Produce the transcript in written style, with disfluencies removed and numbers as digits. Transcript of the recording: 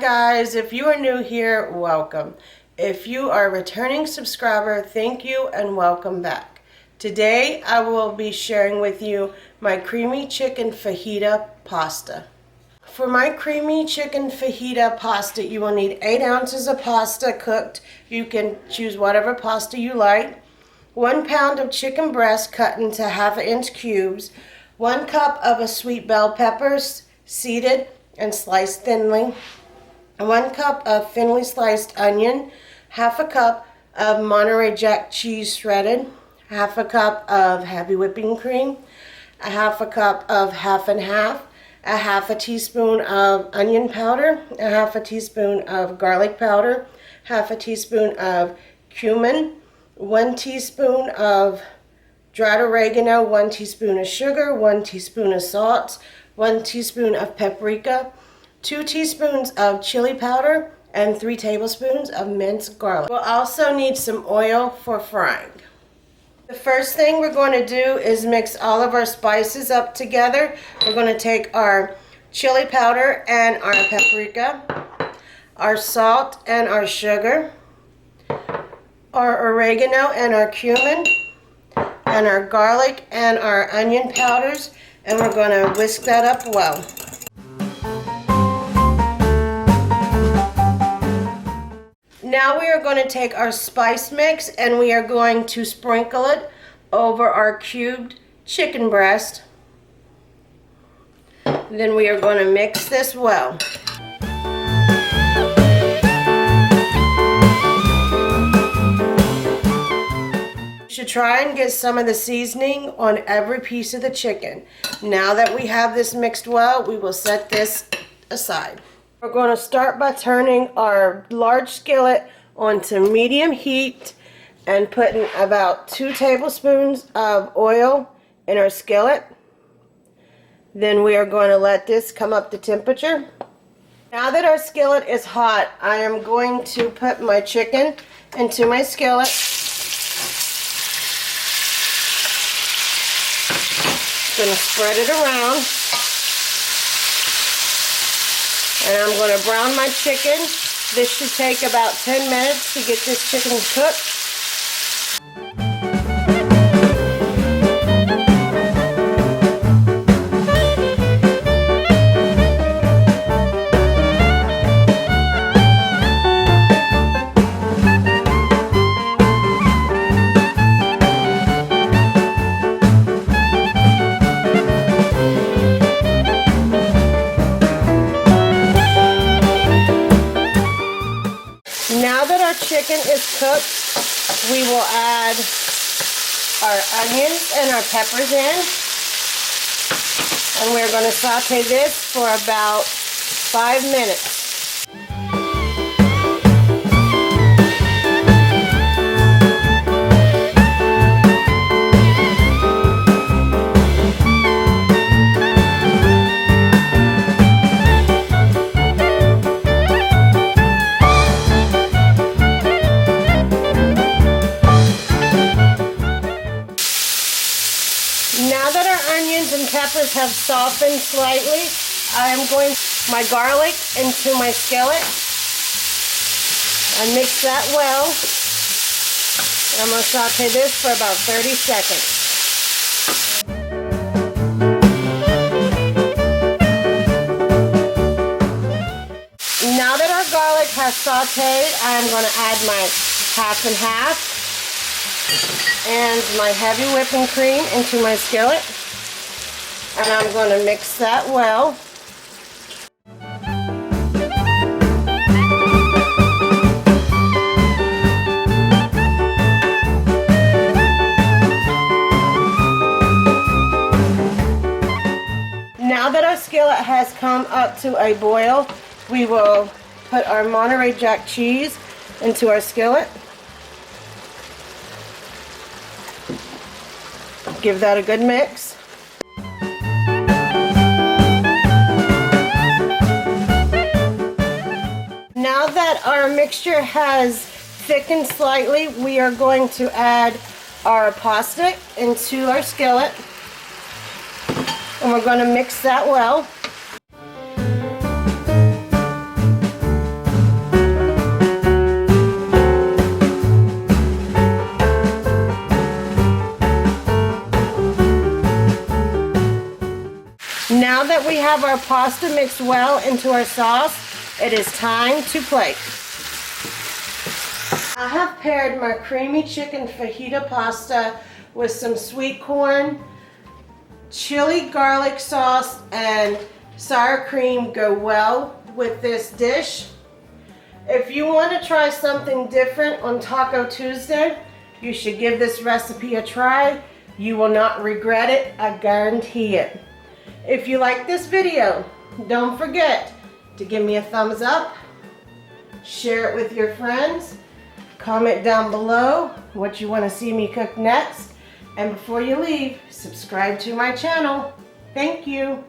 guys, if you are new here, welcome. If you are a returning subscriber, thank you and welcome back. Today I will be sharing with you my creamy chicken fajita pasta. For my creamy chicken fajita pasta, you will need 8 ounces of pasta cooked. You can choose whatever pasta you like. 1 pound of chicken breast cut into 1/2 inch cubes. 1 cup of a sweet bell peppers, seeded and sliced thinly. 1 cup of thinly sliced onion. 1/2 cup of Monterey Jack Cheese shredded. 1/2 cup of heavy whipping cream. 1/2 cup of 1/2 and 1/2. 1/2 teaspoon of onion powder. 1/2 teaspoon of garlic powder. 1/2 teaspoon of cumin. 1 teaspoon of dried oregano. 1 teaspoon of sugar. 1 teaspoon of salt. 1 teaspoon of paprika. 2 teaspoons of chili powder. And 3 tablespoons of minced garlic. We'll also need some oil for frying. The first thing we're going to do is mix all of our spices up together. We're going to take our chili powder and our paprika, our salt and our sugar, our oregano and our cumin, and our garlic and our onion powders, and we're going to whisk that up well. Now we are going to take our spice mix and we are going to sprinkle it over our cubed chicken breast. Then we are going to mix this well. You should try and get some of the seasoning on every piece of the chicken. Now that we have this mixed well, we will set this aside. We're going to start by turning our large skillet onto medium heat and putting about 2 tablespoons of oil in our skillet. Then we are going to let this come up to temperature. Now that our skillet is hot, I am going to put my chicken into my skillet. Going to spread it around. And I'm going to brown my chicken. This should take about 10 minutes to get this chicken cooked. Now that our chicken is cooked, we will add our onions and our peppers in. And we're going to saute this for about 5 minutes. Now that our onions and peppers have softened slightly, I am going my garlic into my skillet and mix that well. And I'm going to saute this for about 30 seconds. Now that our garlic has sauteed, I'm going to add my 1/2 and 1/2 and my heavy whipping cream into my skillet, and I'm going to mix that well. Now that our skillet has come up to a boil, we will put our Monterey Jack cheese into our skillet. Give that a good mix. Now that our mixture has thickened slightly, we are going to add our pasta into our skillet. And we're going to mix that well. now that we have our pasta mixed well into our sauce, it is time to plate. I have paired my creamy chicken fajita pasta with some sweet corn, chili garlic sauce, and sour cream go well with this dish. If you want to try something different on Taco Tuesday, you should give this recipe a try. You will not regret it, I guarantee it. If you like this video, don't forget to give me a thumbs up, share it with your friends, comment down below what you want to see me cook next, and before you leave, subscribe to my channel. Thank you.